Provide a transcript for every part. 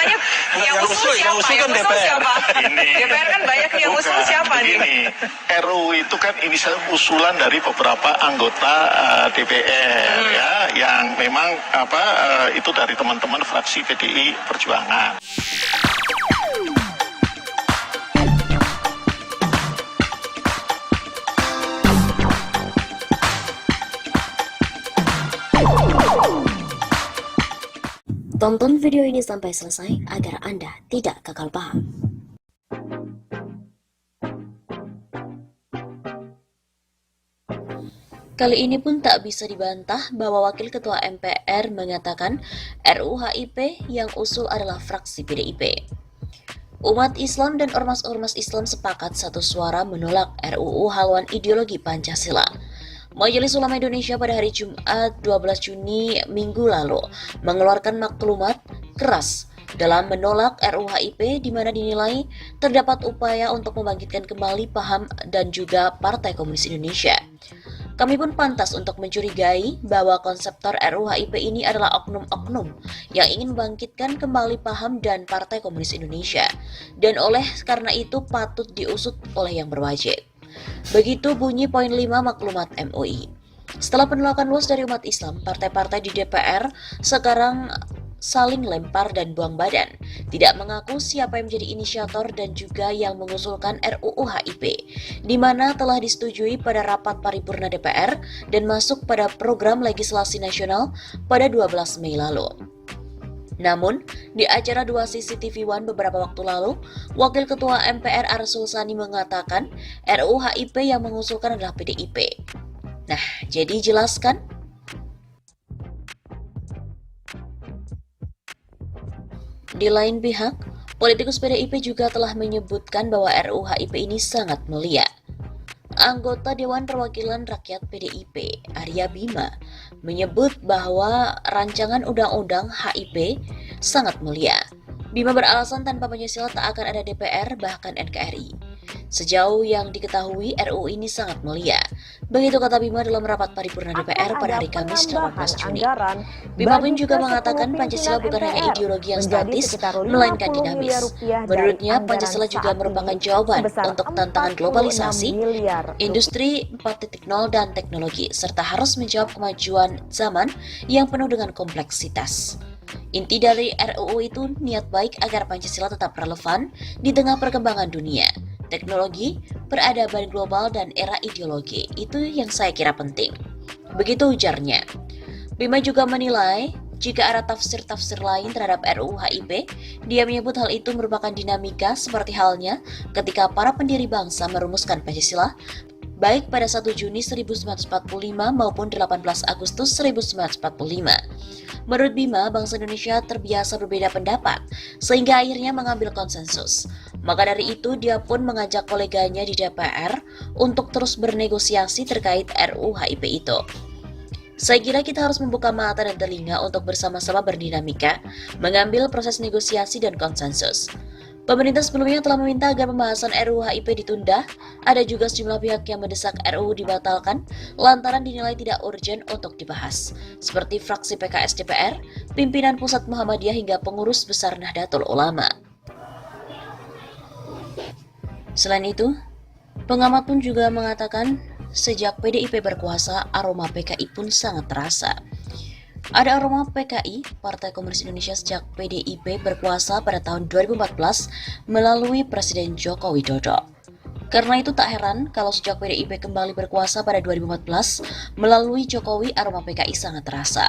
banyak yang usul siapa? Yang usul kan DPR. DPR kan banyak yang usul siapa nih? Begini, RUU itu kan ini usulan dari beberapa anggota DPR ya, yang memang itu dari teman-teman fraksi PDI Perjuangan. Tonton video ini sampai selesai agar Anda tidak gagal paham. Kali ini pun tak bisa dibantah bahwa Wakil Ketua MPR mengatakan RUU HIP yang usul adalah fraksi PDIP. Umat Islam dan ormas-ormas Islam sepakat satu suara menolak RUU haluan ideologi Pancasila. Majelis Ulama Indonesia pada hari Jumat 12 Juni minggu lalu mengeluarkan maklumat keras dalam menolak RUU HIP di mana dinilai terdapat upaya untuk membangkitkan kembali paham dan juga Partai Komunis Indonesia. Kami pun pantas untuk mencurigai bahwa konseptor RUU HIP ini adalah oknum-oknum yang ingin membangkitkan kembali paham dan Partai Komunis Indonesia, dan oleh karena itu patut diusut oleh yang berwajib. Begitu bunyi poin 5 maklumat MUI. Setelah penolakan luas dari umat Islam, partai-partai di DPR sekarang saling lempar dan buang badan, tidak mengaku siapa yang menjadi inisiator dan juga yang mengusulkan RUU HIP, di mana telah disetujui pada rapat paripurna DPR dan masuk pada program legislasi nasional pada 12 Mei lalu. Namun, di acara 2 CCTV One beberapa waktu lalu, Wakil Ketua MPR Arsul Sani mengatakan RUU HIP yang mengusulkan adalah PDIP. Nah, jadi jelaskan? Di lain pihak, politikus PDIP juga telah menyebutkan bahwa RUU HIP ini sangat mulia. Anggota Dewan Perwakilan Rakyat PDIP, Arya Bima, menyebut bahwa rancangan undang-undang HIP sangat mulia. Bima beralasan tanpa Pancasila tak akan ada DPR bahkan NKRI. Sejauh yang diketahui, RUU ini sangat mulia. Begitu kata Bima dalam rapat paripurna DPR pada hari Kamis 18 Juni. Bima pun juga mengatakan Pancasila bukan hanya ideologi yang statis, melainkan dinamis. Menurutnya, Pancasila juga merupakan jawaban untuk tantangan globalisasi, industri 4.0 dan teknologi, serta harus menjawab kemajuan zaman yang penuh dengan kompleksitas. Inti dari RUU itu niat baik agar Pancasila tetap relevan di tengah perkembangan dunia, teknologi, peradaban global, dan era ideologi. Itu yang saya kira penting. Begitu ujarnya. Bima juga menilai jika ada tafsir-tafsir lain terhadap RUU HIP, dia menyebut hal itu merupakan dinamika seperti halnya ketika para pendiri bangsa merumuskan Pancasila, baik pada 1 Juni 1945 maupun 18 Agustus 1945. Menurut Bima, bangsa Indonesia terbiasa berbeda pendapat, sehingga akhirnya mengambil konsensus. Maka dari itu, dia pun mengajak koleganya di DPR untuk terus bernegosiasi terkait RUU HIP itu. Saya kira kita harus membuka mata dan telinga untuk bersama-sama berdinamika, mengambil proses negosiasi dan konsensus. Pemerintah sebelumnya telah meminta agar pembahasan RUU HIP ditunda. Ada juga sejumlah pihak yang mendesak RUU dibatalkan lantaran dinilai tidak urgen untuk dibahas, seperti fraksi PKS DPR, pimpinan Pusat Muhammadiyah hingga pengurus besar Nahdlatul Ulama. Selain itu, pengamat pun juga mengatakan sejak PDIP berkuasa, aroma PKI pun sangat terasa. Ada aroma PKI, Partai Komunis Indonesia, sejak PDIP berkuasa pada tahun 2014 melalui Presiden Joko Widodo. Karena itu tak heran kalau sejak PDIP kembali berkuasa pada 2014 melalui Jokowi, aroma PKI sangat terasa.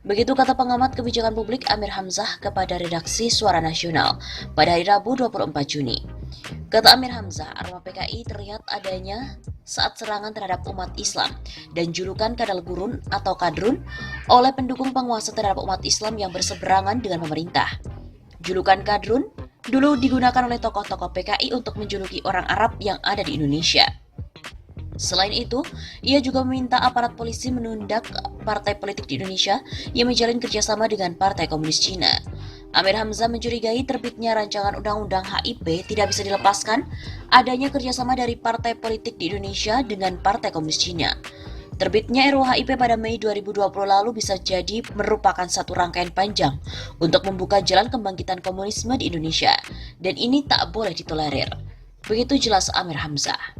Begitu kata pengamat kebijakan publik Amir Hamzah kepada redaksi Suara Nasional pada hari Rabu 24 Juni. Kata Amir Hamzah, aroma PKI terlihat adanya saat serangan terhadap umat Islam dan julukan kadal gurun atau kadrun oleh pendukung penguasa terhadap umat Islam yang berseberangan dengan pemerintah. Julukan kadrun dulu digunakan oleh tokoh-tokoh PKI untuk menjuluki orang Arab yang ada di Indonesia. Selain itu, ia juga meminta aparat polisi menundak partai politik di Indonesia yang menjalin kerjasama dengan Partai Komunis Cina. Amir Hamzah mencurigai terbitnya rancangan undang-undang HIP tidak bisa dilepaskan adanya kerjasama dari partai politik di Indonesia dengan Partai Komunis Cina. Terbitnya RUU HIP pada Mei 2020 lalu bisa jadi merupakan satu rangkaian panjang untuk membuka jalan kebangkitan komunisme di Indonesia, dan ini tak boleh ditolerir. Begitu jelas Amir Hamzah.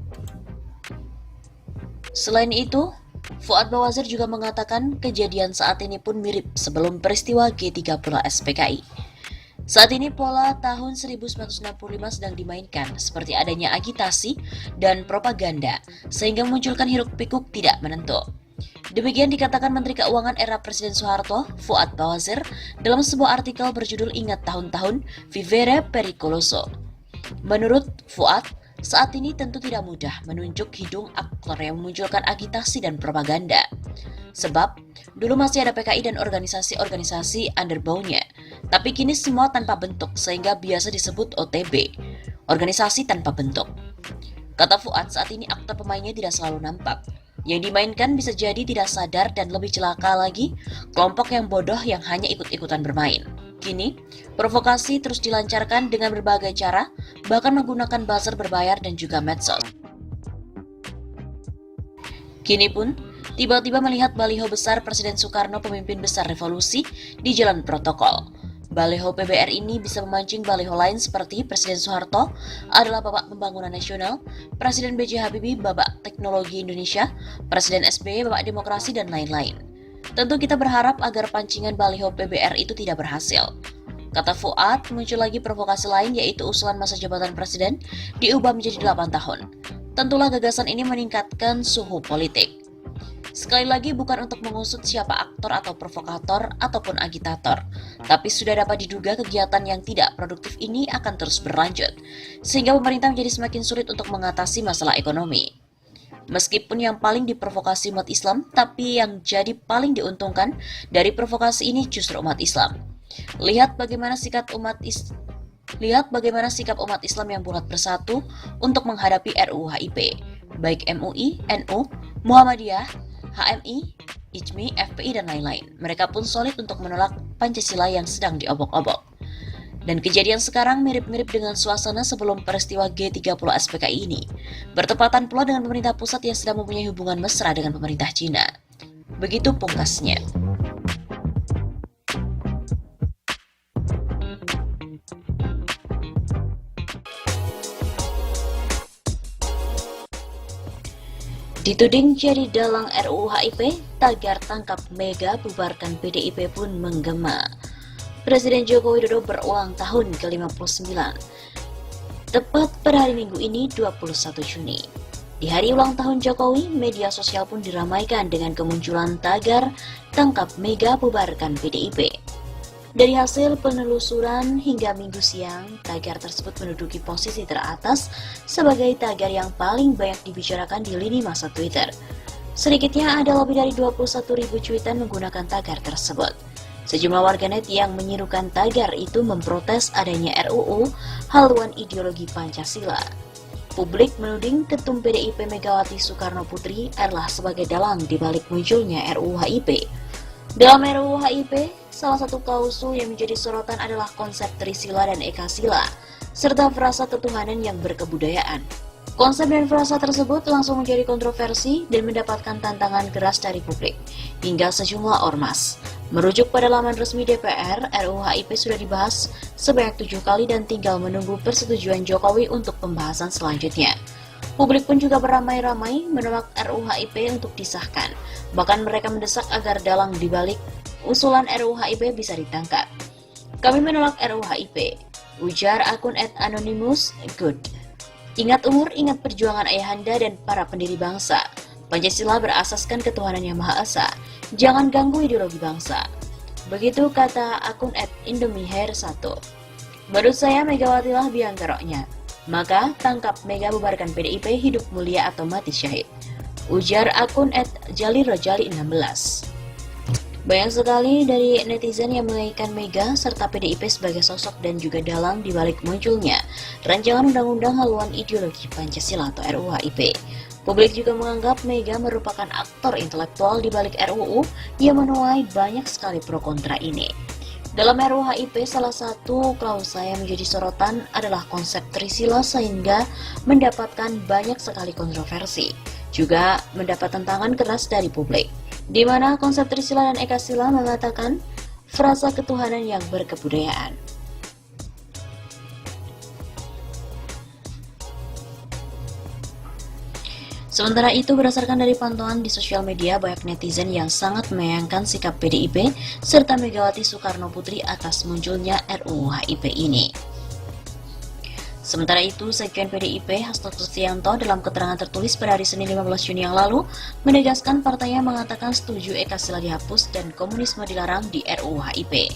Selain itu, Fuad Bawazir juga mengatakan kejadian saat ini pun mirip sebelum peristiwa G30 SPKI. Saat ini pola tahun 1965 sedang dimainkan seperti adanya agitasi dan propaganda sehingga memunculkan hiruk-pikuk tidak menentu. Demikian dikatakan Menteri Keuangan era Presiden Soeharto, Fuad Bawazir, dalam sebuah artikel berjudul Ingat Tahun-Tahun Vivere Pericoloso. Menurut Fuad, saat ini tentu tidak mudah menunjuk hidung aktor yang memunculkan agitasi dan propaganda. Sebab, dulu masih ada PKI dan organisasi-organisasi underbone-nya, tapi kini semua tanpa bentuk sehingga biasa disebut OTB, organisasi tanpa bentuk. Kata Fuad, saat ini aktor pemainnya tidak selalu nampak. Yang dimainkan bisa jadi tidak sadar dan lebih celaka lagi, kelompok yang bodoh yang hanya ikut-ikutan bermain. Kini, provokasi terus dilancarkan dengan berbagai cara, bahkan menggunakan buzzer berbayar dan juga medsos. Kini pun, tiba-tiba melihat baliho besar Presiden Soekarno pemimpin besar revolusi di Jalan Protokol. Baliho PBR ini bisa memancing baliho lain seperti Presiden Soeharto adalah Bapak Pembangunan Nasional, Presiden B.J. Habibie Bapak Teknologi Indonesia, Presiden SBY Bapak Demokrasi, dan lain-lain. Tentu kita berharap agar pancingan baliho PBR itu tidak berhasil. Kata Fuad, muncul lagi provokasi lain yaitu usulan masa jabatan presiden diubah menjadi 8 tahun. Tentulah gagasan ini meningkatkan suhu politik. Sekali lagi bukan untuk mengusut siapa aktor atau provokator ataupun agitator, tapi sudah dapat diduga kegiatan yang tidak produktif ini akan terus berlanjut, sehingga pemerintah menjadi semakin sulit untuk mengatasi masalah ekonomi. Meskipun yang paling diprovokasi umat Islam, tapi yang jadi paling diuntungkan dari provokasi ini justru umat Islam. Lihat bagaimana sikap umat Islam yang bulat bersatu untuk menghadapi RUU HIP, baik MUI, NU, Muhammadiyah, HMI, IJMI, FPI, dan lain-lain. Mereka pun solid untuk menolak Pancasila yang sedang diobok-obok. Dan kejadian sekarang mirip-mirip dengan suasana sebelum peristiwa G30 SPKI ini. Bertepatan pula dengan pemerintah pusat yang sedang mempunyai hubungan mesra dengan pemerintah Cina. Begitu pungkasnya. Dituding jadi dalang RUU HIP, tagar tangkap Mega bubarkan PDIP pun menggema. Presiden Joko Widodo berulang tahun ke-59. Tepat pada hari Minggu ini 21 Juni. Di hari ulang tahun Jokowi, media sosial pun diramaikan dengan kemunculan tagar tangkap Mega bubarkan PDIP. Dari hasil penelusuran hingga Minggu siang, tagar tersebut menduduki posisi teratas sebagai tagar yang paling banyak dibicarakan di lini masa Twitter. Sedikitnya ada lebih dari 21.000 cuitan menggunakan tagar tersebut. Sejumlah warganet yang menyerukan tagar itu memprotes adanya RUU haluan ideologi Pancasila. Publik menuding Ketum PDIP Megawati Soekarno Putri adalah sebagai dalang di balik munculnya RUU HIP. Dalam RUU HIP, salah satu klausul yang menjadi sorotan adalah konsep Trisila dan Ekasila, serta frasa ketuhanan yang berkebudayaan. Konsep dan frasa tersebut langsung menjadi kontroversi dan mendapatkan tantangan keras dari publik, hingga sejumlah ormas. Merujuk pada laman resmi DPR, RUU HIP sudah dibahas sebanyak 7 kali dan tinggal menunggu persetujuan Jokowi untuk pembahasan selanjutnya. Publik pun juga beramai-ramai menolak RUU HIP untuk disahkan. Bahkan mereka mendesak agar dalang dibalik usulan RUU HIP bisa ditangkap. Kami menolak RUU HIP, ujar akun @anonymous_good. Ingat umur, ingat perjuangan ayahanda dan para pendiri bangsa. Pancasila berasaskan ketuhanan yang Maha Esa. Jangan ganggu ideologi bangsa. Begitu kata akun @indomihair1. Menurut saya Megawati lah biang keroknya. Maka tangkap Mega bubarkan PDIP, hidup mulia atau mati syahid. Ujar akun @jalirojali16. Banyak sekali dari netizen yang mengaitkan Mega serta PDIP sebagai sosok dan juga dalang di balik munculnya rancangan undang-undang haluan ideologi Pancasila atau RUU HIP. Publik juga menganggap Mega merupakan aktor intelektual di balik RUU yang menuai banyak sekali pro kontra ini. Dalam RUU HIP, salah satu klausa yang menjadi sorotan adalah konsep Trisila sehingga mendapatkan banyak sekali kontroversi. juga mendapat tentangan keras dari publik, di mana konsep Trisila dan Ekasila mengatakan frasa ketuhanan yang berkebudayaan. Sementara itu, berdasarkan dari pantauan di sosial media, banyak netizen yang sangat menyayangkan sikap PDIP serta Megawati Soekarno Putri atas munculnya RUU HIP ini. Sementara itu, Sekjen PDIP Hasto Kristianto dalam keterangan tertulis pada hari Senin 15 Juni yang lalu menegaskan partainya mengatakan setuju Ekasila dihapus dan komunisme dilarang di RUU HIP.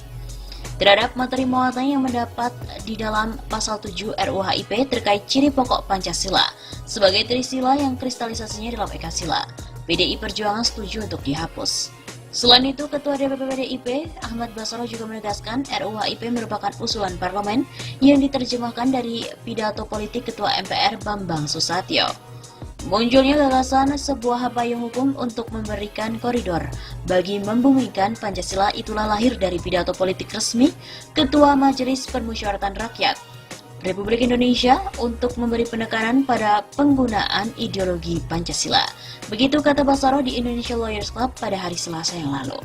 Terhadap materi muatan yang mendapat di dalam pasal 7 RUU HIP terkait ciri pokok Pancasila sebagai Trisila yang kristalisasinya dalam Ekasila, PDI Perjuangan setuju untuk dihapus. Selain itu, Ketua DPP PDIP Ahmad Basaro juga menegaskan RUU HIP merupakan usulan parlemen yang diterjemahkan dari pidato politik Ketua MPR Bambang Susatyo. Munculnya gagasan sebuah payung hukum untuk memberikan koridor bagi membumikan Pancasila itulah lahir dari pidato politik resmi Ketua Majelis Permusyawaratan Rakyat Republik Indonesia untuk memberi penekanan pada penggunaan ideologi Pancasila. Begitu kata Basaro di Indonesia Lawyers Club pada hari Selasa yang lalu.